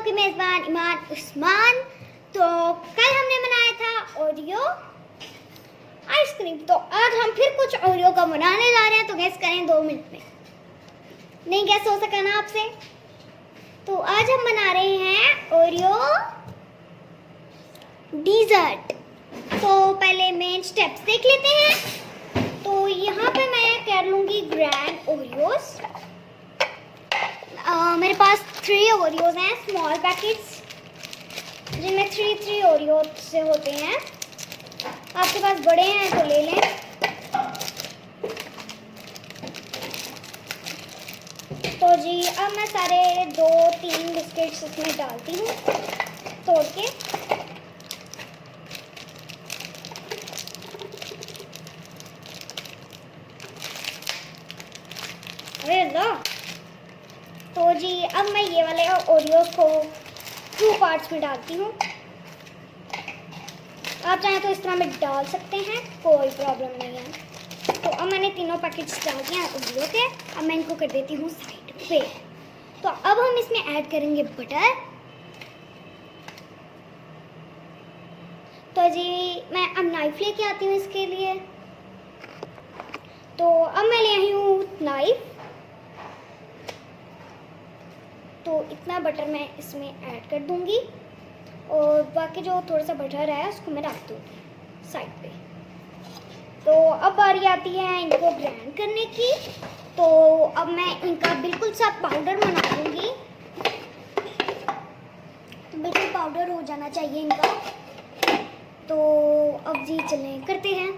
आपके मेज़बान ईमान उस्मान। तो कल हमने बनाया था ओरियो आइसक्रीम, तो आज हम फिर कुछ ओरियो का बनाने जा रहे हैं। तो गैस करें 2 मिनट में, नहीं गैस हो सका ना आपसे। तो आज हम बना रहे हैं ओरियो डिज़र्ट। तो पहले मेन स्टेप्स देख लेते हैं। तो यहाँ पे मैं कर लूँगी ग्रैंड ओरियोस। मेरे पास 3 ओरियोज हैं, स्मॉल पैकेट्स, जिनमें 3 ओरियो से होते हैं। आपके पास बड़े हैं तो ले लें। तो जी अब मैं सारे 2-3 बिस्किट्स इसमें डालती हूँ तोड़ के। अरे अल्लाह। तो जी अब मैं ये वाले ओरियोस को 2 पार्ट्स में डालती हूँ। आप चाहें तो इस तरह में डाल सकते हैं, कोई प्रॉब्लम नहीं है। तो अब मैंने तीनों पैकेट्स डाल दिए हैं ओरियो के। अब मैं इनको कर देती हूँ साइड पे। तो अब हम इसमें ऐड करेंगे बटर। तो जी मैं अब नाइफ लेके आती हूँ इसके लिए। तो अब मैं ले आई हूँ नाइफ। तो इतना बटर मैं इसमें ऐड कर दूंगी और बाकी जो थोड़ा सा बटर है उसको मैं रख दूंगी साइड पे। तो अब बारी आती है इनको ग्राइंड करने की। तो अब मैं इनका बिल्कुल सा पाउडर बना दूंगी। बिल्कुल पाउडर हो जाना चाहिए इनका। तो अब जी चलें करते हैं।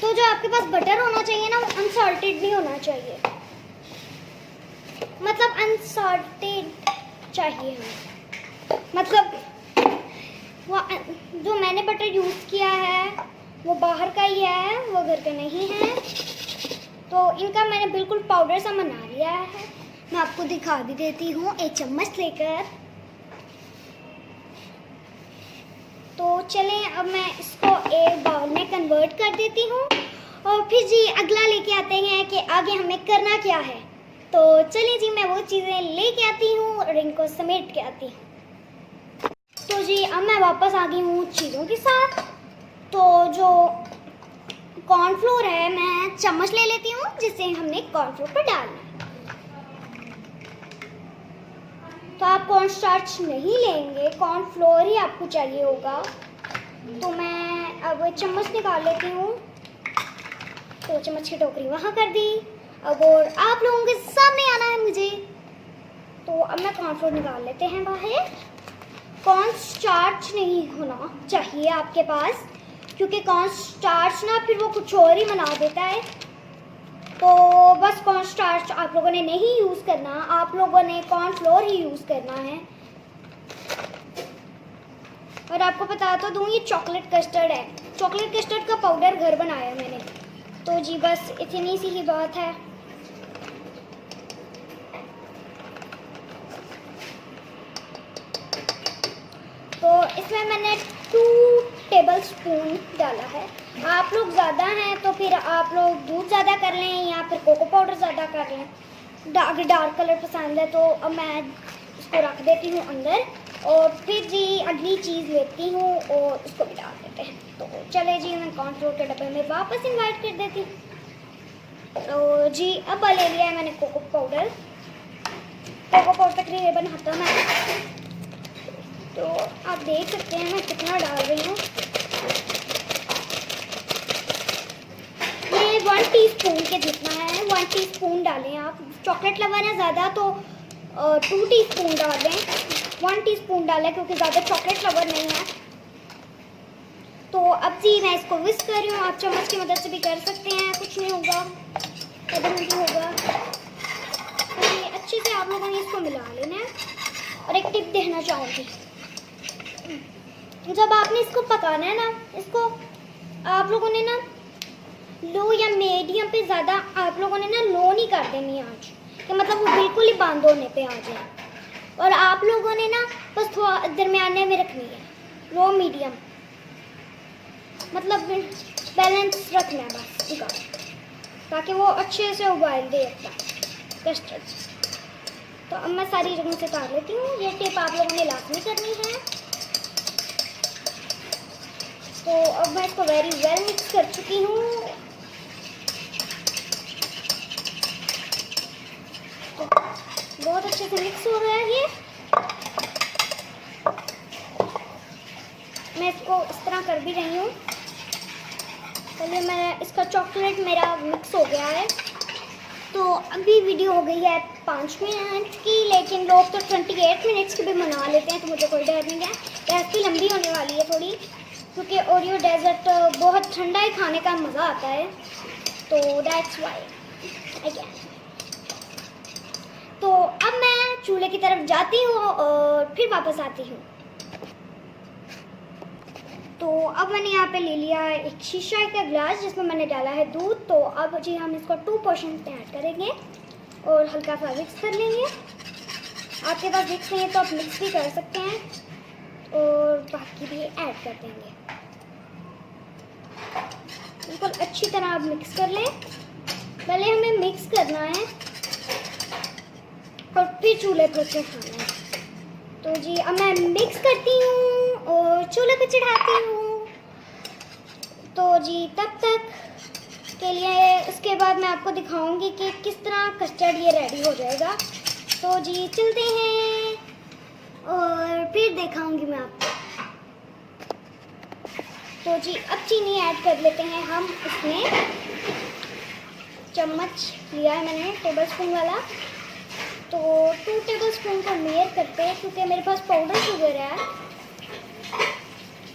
तो जो आपके पास बटर होना चाहिए ना, वो अनसॉल्टेड नहीं होना चाहिए, मतलब अनसॉल्टेड चाहिए हमें। मतलब वो जो मैंने बटर यूज़ किया है वो बाहर का ही है, वो घर का नहीं है। तो इनका मैंने बिल्कुल पाउडर सा बना लिया है। मैं आपको दिखा भी देती हूँ एक चम्मच लेकर। तो चलें अब मैं इसको एक बाउल में कन्वर्ट कर देती हूँ और फिर जी अगला लेके आते हैं कि आगे हमें करना क्या है। तो चलिए जी मैं वो चीज़ें लेके आती हूँ और इनको समेट के आती हूँ। तो जी अब मैं वापस आ गई हूँ चीज़ों के साथ। तो जो कॉर्नफ्लोर है मैं चम्मच ले लेती हूँ जिसे हमने कॉर्नफ्लोर पर डालना है। तो आप कॉर्नस्टार्च नहीं लेंगे, कॉर्नफ्लोर ही आपको चाहिए होगा। तो मैं अब चम्मच निकाल लेती हूँ। तो चम्मच की टोकरी वहाँ कर दी। अब और आप लोगों के सामने आना है मुझे। तो अब मैं कॉर्नफ्लोर निकाल लेते हैं बाहर। कॉर्नस्टार्च नहीं होना चाहिए आपके पास, क्योंकि कॉर्नस्टार्च ना फिर वो कुछ और ही बना देता है। तो बस कॉर्नस्टार्च आप लोगों ने नहीं यूज़ करना, आप लोगों ने कॉर्नफ्लोर ही यूज़ करना है। और आपको बता तो दूँ, ये चॉकलेट कस्टर्ड है। चॉकलेट कस्टर्ड का पाउडर घर बनाया है मैंने। तो जी बस इतनी सी ही बात है। तो इसमें मैंने 2 टेबलस्पून डाला है। आप लोग ज़्यादा हैं तो फिर आप लोग दूध ज़्यादा कर लें या फिर कोको पाउडर ज़्यादा कर लें। अगर डार्क कलर पसंद है तो अब मैं इसको रख देती हूँ अंदर और फिर जी अगली चीज़ लेती हूँ और उसको भी डाल देते हैं। तो चले जी मैं कॉर्नफ्लोर के डब्बे में वापस इन्वाइट कर देती हूँ। तो जी अब ले लिया है मैंने कोको पाउडर। कोको पाउडर तकरीबन खत्म है। तो आप देख सकते हैं मैं कितना डाल रही हूँ। ये 1 टीस्पून के जितना है, 1 टीस्पून डालें आप। चॉकलेट लवर है ज़्यादा तो 2 टीस्पून डाल दें। 1 टीस्पून डालें क्योंकि ज़्यादा चॉकलेट लवर नहीं है। तो अब जी मैं इसको विस्क कर रही हूँ। आप चम्मच की मदद से भी कर सकते हैं, कुछ नहीं होगा, कदम नहीं होगा। तो ये अच्छे से आप लोगों ने इसको मिला लेना है। और एक टिप देना चाहूँगी, जब आपने इसको पकाना है ना, इसको आप लोगों ने ना लो या मीडियम पे, ज़्यादा आप लोगों ने ना लो नहीं कर देनी आँच, कि मतलब वो बिल्कुल ही बंद होने पे आ जाए। और आप लोगों ने ना बस थोड़ा दरमियाने में रखनी है। लो मीडियम, मतलब बैलेंस रखना है बस इसका, ताकि वो अच्छे से उबाल दे अपना कस्टर्ड। तो अब मैं सारी जगहों से उतार लेती हूँ। ये टिप आप लोगों ने लाजमी करनी है। तो अब मैं इसको वेरी वेल मिक्स कर चुकी हूँ। तो बहुत अच्छे से मिक्स हो रहा है ये। मैं इसको इस तरह कर भी रही हूँ। चलिए, मैं इसका चॉकलेट मेरा मिक्स हो गया है। तो अभी वीडियो हो गई है 5 मिनट की, लेकिन लोग तो 28 मिनट्स की भी मना लेते हैं, तो मुझे कोई डर नहीं है। रेसिपी लंबी होने वाली है थोड़ी, क्योंकि ओरियो डेजर्ट बहुत ठंडा ही खाने का मज़ा आता है, तो दैट्स वाई अगेन। तो अब मैं चूल्हे की तरफ जाती हूँ और फिर वापस आती हूँ। तो अब मैंने यहाँ पे ले लिया एक शीशा का ग्लास, जिसमें मैंने डाला है दूध। तो अब जी हम इसको 2 पोर्शन में ऐड करेंगे और हल्का सा मिक्स कर लेंगे। आपके पास मिक्स नहीं है तो आप मिक्स भी कर सकते हैं, और बाकी भी ऐड कर देंगे। बिल्कुल अच्छी तरह आप मिक्स कर लें। पहले हमें मिक्स करना है और फिर चूल्हे पर चढ़ाना है। तो जी अब मैं मिक्स करती हूँ और चूल्हे पे चढ़ाती हूँ। तो जी तब तक के लिए, उसके बाद मैं आपको दिखाऊंगी कि किस तरह कस्टर्ड ये रेडी हो जाएगा। तो जी चलते हैं और फिर दिखाऊंगी मैं आपको। तो जी अब चीनी ऐड कर लेते हैं हम इसमें। चम्मच लिया है मैंने टेबल स्पून वाला, तो 2 टेबल स्पून को मेयर करते हैं, क्योंकि मेरे पास पाउडर शुगर है।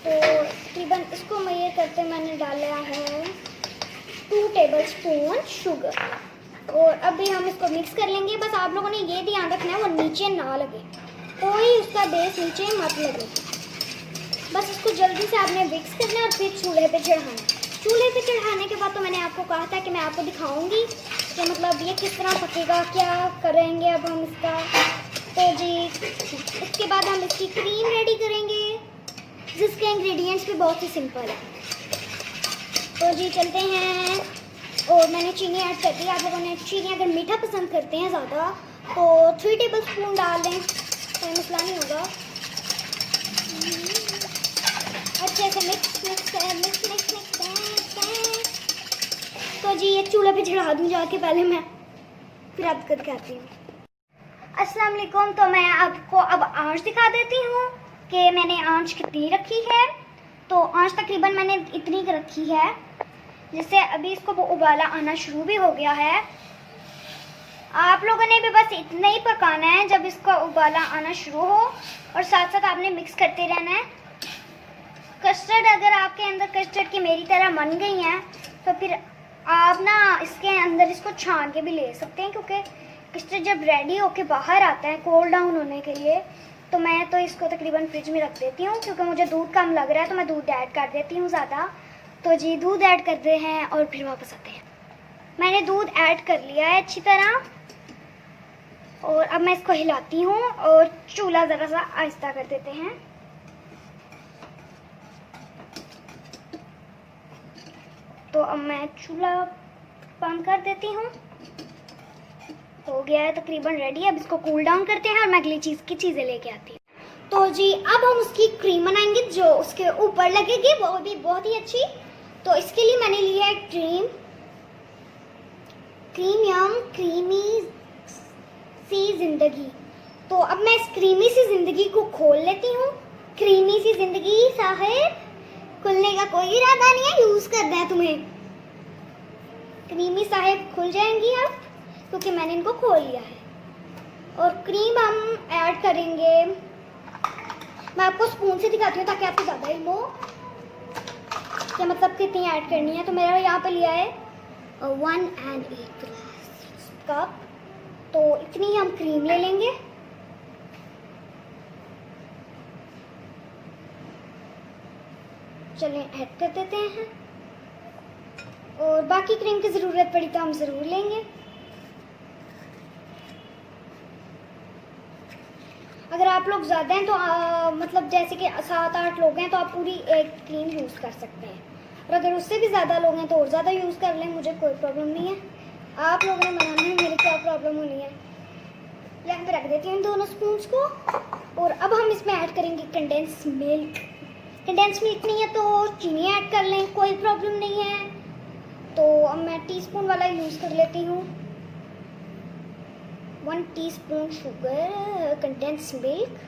तो तकरीबन इसको मेयर करते मैंने डाला है 2 टेबल स्पून शुगर। और अभी हम इसको मिक्स कर लेंगे। बस आप लोगों ने ये ध्यान रखना है वो नीचे ना लगे, कोई उसका बेस नीचे मत लगे। बस इसको जल्दी से आपने मिक्स करना है और फिर चूल्हे पे चढ़ाना है। चूल्हे पे चढ़ाने के बाद तो मैंने आपको कहा था कि मैं आपको दिखाऊंगी कि मतलब ये किस तरह पकेगा, क्या करेंगे अब हम इसका। तो जी इसके बाद हम इसकी क्रीम रेडी करेंगे, जिसके इंग्रेडिएंट्स भी बहुत ही सिंपल है। तो जी चलते हैं। और मैंने चीनी ऐड कर दी। आप लोगों ने चीनी अगर मीठा पसंद करते हैं ज़्यादा तो 3 टेबल स्पून डाल दें, कोई मसला नहीं होगा। अच्छे से mix mix mix mix mix. तो जी ये चूल्हे पे चढ़ा दूँ जाके, पहले मैं फिर आपको दिखाती हूँ। अस्सलाम वालेकुम। तो मैं आपको अब आंच दिखा देती हूँ कि मैंने आंच कितनी रखी है। तो आंच तकरीबन मैंने इतनी रखी है, जिससे अभी इसको वो उबाला आना शुरू भी हो गया है। आप लोगों ने भी बस इतना ही पकाना है जब इसका उबाला आना शुरू हो, और साथ साथ आपने मिक्स करते रहना है। कस्टर्ड, अगर आपके अंदर कस्टर्ड की मेरी तरह बन गई हैं तो फिर आप ना इसके अंदर इसको छान के भी ले सकते हैं, क्योंकि कस्टर्ड जब रेडी होके बाहर आता है कोल्ड डाउन होने के लिए, तो मैं तो इसको तकरीबन फ्रिज में रख देती हूँ, क्योंकि मुझे दूध कम लग रहा है तो मैं दूध ऐड कर देती हूँ ज़्यादा। तो जी दूध ऐड करते हैं और फिर वापस आते हैं। मैंने दूध ऐड कर लिया है अच्छी तरह, और अब मैं इसको हिलाती हूँ और चूल्हा ज़रा सा आहिस्ता कर देते हैं। तो अब मैं चूल्हा बंद कर देती हूँ। हो गया है तकरीबन रेडी। अब इसको कूल डाउन करते हैं और मैं अगली चीज़ें लेके आती हूँ। तो जी अब हम उसकी क्रीम बनाएंगे जो उसके ऊपर लगेगी, वो भी बहुत ही अच्छी। तो इसके लिए मैंने लिया है क्रीम यम क्रीमी सी जिंदगी। तो अब मैं इस क्रीमी सी जिंदगी को खोल लेती हूँ। क्रीमी सी जिंदगी साहिब, खुलने का कोई इरादा नहीं है, यूज करना है तुम्हें। क्रीमी साहिब खुल जाएंगी अब, क्योंकि मैंने इनको खोल लिया है। और क्रीम हम ऐड करेंगे, मैं आपको स्पून से दिखाती हूँ ताकि आपको ज़्यादा इल्म हो कि मतलब कितनी ऐड करनी है। तो मेरा यहाँ पे लिया है 1 कप। तो इतनी हम क्रीम ले लेंगे। चलें ऐड कर देते हैं, और बाकी क्रीम की ज़रूरत पड़ी तो हम ज़रूर लेंगे। अगर आप लोग ज़्यादा हैं तो मतलब जैसे कि 7-8 लोग हैं तो आप पूरी एक क्रीम यूज़ कर सकते हैं, और अगर उससे भी ज़्यादा लोग हैं तो और ज़्यादा यूज़ कर लें, मुझे कोई प्रॉब्लम नहीं है। आप लोगों ने बनाना है, मेरी क्या प्रॉब्लम होनी है। यहाँ पे रख देती हूँ दोनों स्पून्स को, और अब हम इसमें ऐड करेंगे कंडेंस मिल्क। कंडेंस मिल्क नहीं है तो चीनी ऐड कर लें, कोई प्रॉब्लम नहीं है। तो अब मैं टीस्पून वाला यूज़ कर लेती हूँ। 1 टीस्पून शुगर, कंडेंस मिल्क।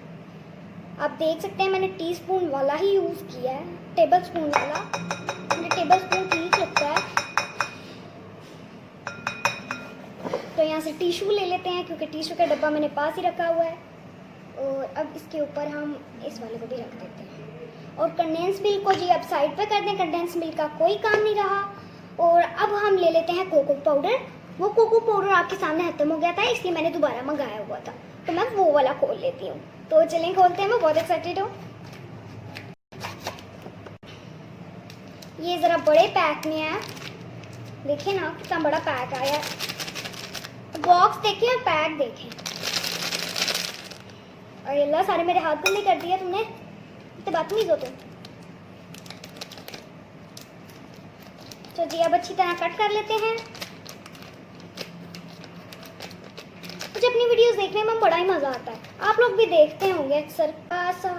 आप देख सकते हैं मैंने टीस्पून वाला ही यूज़ किया है, टेबल स्पून वाला। मुझे टेबल स्पून ठीक लगता है। तो यहाँ से टिश्यू ले लेते हैं, क्योंकि टिश्यू का डब्बा मैंने पास ही रखा हुआ है। और अब इसके ऊपर हम इस वाले को भी रख देते हैं, और कंडेंस मिल्क को जी अब साइड पे कर दें, कंडेंस मिल्क का कोई काम नहीं रहा। और अब हम ले लेते हैं कोको पाउडर। वो कोको पाउडर आपके सामने खत्म हो गया था, इसलिए मैंने दोबारा मंगाया हुआ था, तो मैं वो वाला खोल लेती हूँ। तो चलें खोलते हैं, मैं बहुत एक्साइटेड हूँ। ये ज़रा बड़े पैक में है, देखिए ना कितना बड़ा पैक आया है। बॉक्स देखिए और पैक देखें। अरे अल्लाह, सारे मेरे हाथ गंदे कर दिया तुमने, इतने बदतमीज हो तुम। तो जी अब अच्छी तरह कट कर लेते हैं। मुझे अपनी वीडियोस देखने में बड़ा ही मज़ा आता है, आप लोग भी देखते होंगे अक्सर।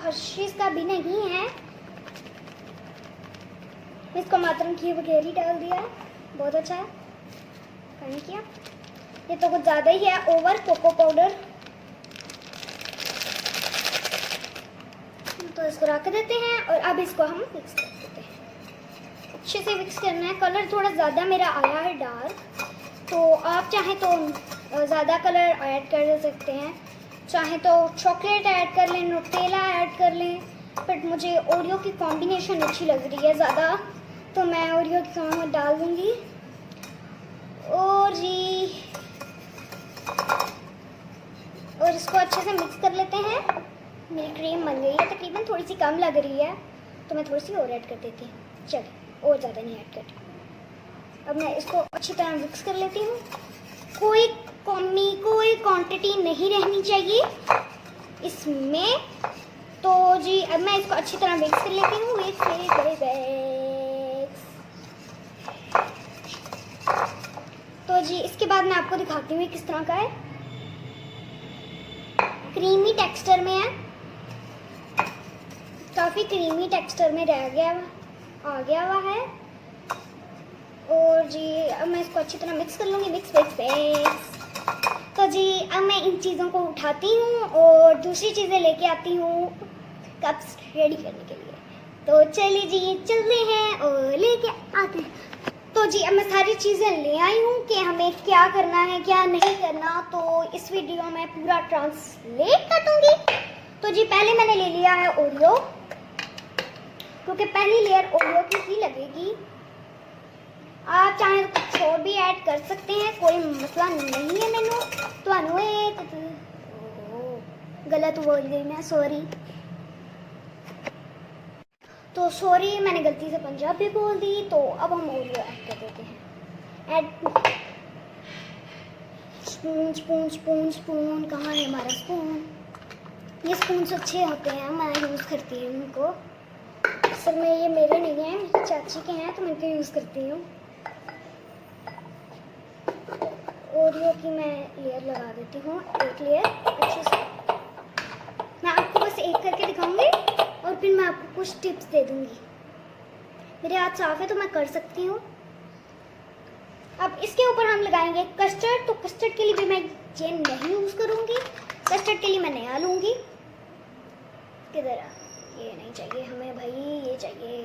हर्शीज़ का भी नहीं है, इसको मातरम की वगैरह ही डाल दिया है, बहुत अच्छा है। नहीं किया, ये तो कुछ ज़्यादा ही है ओवर कोको पाउडर। तो इसको रख देते हैं, और अब इसको हम मिक्स कर देते हैं। अच्छे से मिक्स करना है। कलर थोड़ा ज़्यादा मेरा आया है डार्क, तो आप चाहें तो ज़्यादा कलर ऐड कर सकते हैं, चाहे तो चॉकलेट ऐड कर लें, न्यूटेला ऐड कर लें। बट मुझे ओरियो की कॉम्बिनेशन अच्छी लग रही है ज़्यादा, तो मैं ओरियो की कॉम्बिनेशन डाल दूँगी। और जी और इसको अच्छे से मिक्स कर लेते हैं। मेरी क्रीम बन गई है, तकरीबन थोड़ी सी कम लग रही है, तो मैं थोड़ी सी और ऐड कर देती हूँ। चलिए, और ज़्यादा नहीं ऐड करती। अब मैं इसको अच्छी तरह मिक्स कर लेती हूँ। कोई कमी, कोई क्वांटिटी नहीं रहनी चाहिए इसमें। तो जी अब मैं इसको अच्छी तरह मिक्स कर लेती हूँ। तो जी इसके बाद मैं आपको दिखाती हूँ किस तरह का है। क्रीमी टेक्सचर में है, काफ़ी क्रीमी टेक्सचर में रह गया, आ गया हुआ है। और जी अब मैं इसको अच्छी तरह मिक्स कर लूँगी। मिक्स। तो जी अब मैं इन चीज़ों को उठाती हूँ और दूसरी चीज़ें लेके आती हूँ कप्स रेडी करने के लिए। तो चलिए जी चलते हैं और लेके आते हैं। तो जी अब मैं सारी चीज़ें ले आई हूँ कि हमें क्या करना है क्या नहीं करना, तो इस वीडियो में पूरा ट्रांसलेट कर दूँगी। तो जी पहले मैंने ले लिया है ओरियो, क्योंकि पहली लेयर ओरियो की ही लगेगी। आप चाहें तो कुछ और भी ऐड कर सकते हैं, कोई मसला नहीं है। मैंने तो एक गलत बोल गई मैं, सॉरी। तो सॉरी, मैंने गलती से पंजाबी बोल दी। तो अब हम ओरियो ऐड कर देते हैं। Add spoon spoon spoon spoon, कहाँ है हमारा स्पून? ये स्पून अच्छे होते हैं, मैं यूज़ करती हूँ उनको। असल में ये मेरे नहीं हैं, मेरी चाची के हैं, तो मैं इनको यूज़ करती हूँ। ओरियो की मैं लेयर लगा देती हूँ, एक लेयर अच्छे से। मैं आपको बस एक करके दिखाऊंगी और फिर मैं आपको कुछ टिप्स दे दूंगी। मेरे हाथ साफ है तो मैं कर सकती हूँ। अब इसके ऊपर हम लगाएंगे कस्टर्ड। तो कस्टर्ड के लिए भी मैं ये नहीं यूज़ करूँगी, कस्टर्ड के लिए मैं नया लूँगी। किधर है? ये नहीं चाहिए हमें भाई, ये चाहिए।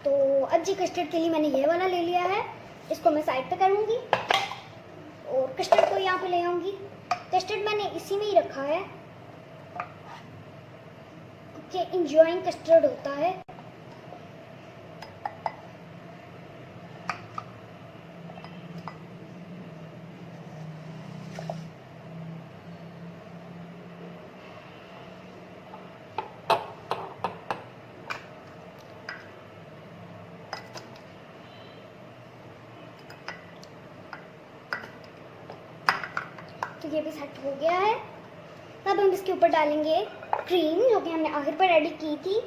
तो अब जी कस्टर्ड के लिए मैंने ये वाला ले लिया है, इसको मैं साइड पे करूँगी और कस्टर्ड को यहाँ पे ले आऊँगी। कस्टर्ड मैंने इसी में ही रखा है, क्योंकि इंजॉइंग कस्टर्ड होता है। तो ये भी सेट हो गया है। तब हम इसके ऊपर डालेंगे क्रीम जो कि हमने आखिर पर रेडी की थी।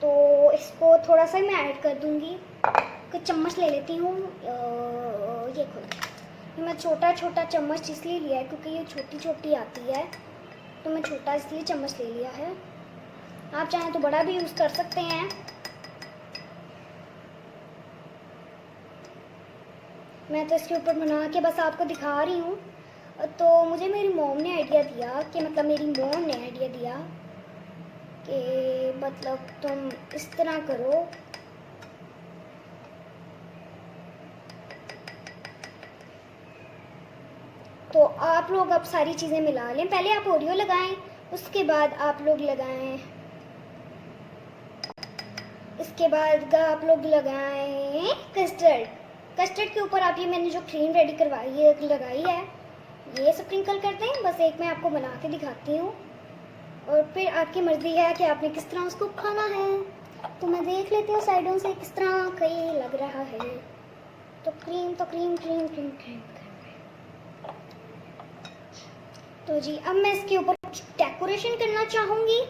तो इसको थोड़ा सा मैं ऐड कर दूंगी। कुछ चम्मच ले लेती हूँ, ये खोल। मैं छोटा छोटा चम्मच इसलिए लिया है क्योंकि ये छोटी छोटी आती है, तो मैं छोटा इसलिए चम्मच ले लिया है। आप चाहें तो बड़ा भी यूज़ कर सकते हैं। मैं तो इसके ऊपर बना के बस आपको दिखा रही हूँ। तो मुझे मेरी मॉम ने आइडिया दिया कि मतलब मेरी मॉम ने आइडिया दिया कि मतलब तुम इस तरह करो। तो आप लोग अब सारी चीज़ें मिला लें। पहले आप ओरियो लगाएं, उसके बाद आप लोग लगाएं, इसके बाद आप लोग लगाएं कस्टर्ड। कस्टर्ड के ऊपर आप ये मैंने जो क्रीम रेडी करवाई है लगाई है, ये स्प्रिंकल करते हैं। बस एक मैं आपको बना के दिखाती हूँ और फिर आपकी मर्ज़ी है कि आपने किस तरह उसको खाना है। तो मैं देख लेती हूँ साइडों से किस तरह कहीं लग रहा है। तो क्रीम तो क्रीम क्रीम क्रीम क्रीम। तो जी अब मैं इसके ऊपर डेकोरेशन करना चाहूँगी।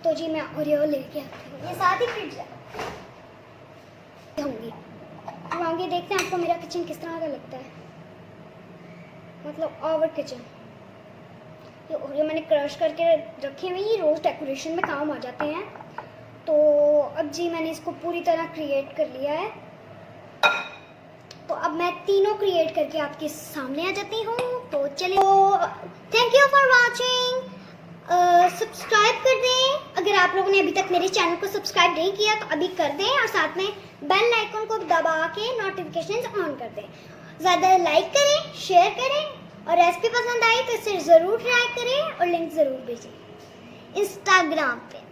तो जी मैं ओरियो लेके आती हूँ, ये साथ ही फ्रिज होंगी। तो आगे देखते हैं आपको मेरा किचन किस तरह का लगता है, मतलब आवर किचन। ये ओरियो मैंने क्रश करके रखे हुए, ये रोज़ डेकोरेशन में काम आ जाते हैं। तो अब जी मैंने इसको पूरी तरह क्रिएट कर लिया है। तो अब मैं तीनों क्रिएट करके आपके सामने आ जाती हूँ। तो चलिए, thank you for watching. Subscribe कर दें अगर आप लोगों ने अभी तक मेरे चैनल को सब्सक्राइब नहीं किया तो अभी कर दें, और साथ में बेल आइकन को दबा के नोटिफिकेशंस ऑन कर दें। ज़्यादा लाइक करें, शेयर करें, और रेसिपी पसंद आई तो इसे ज़रूर ट्राई करें और लिंक ज़रूर भेजें इंस्टाग्राम पे।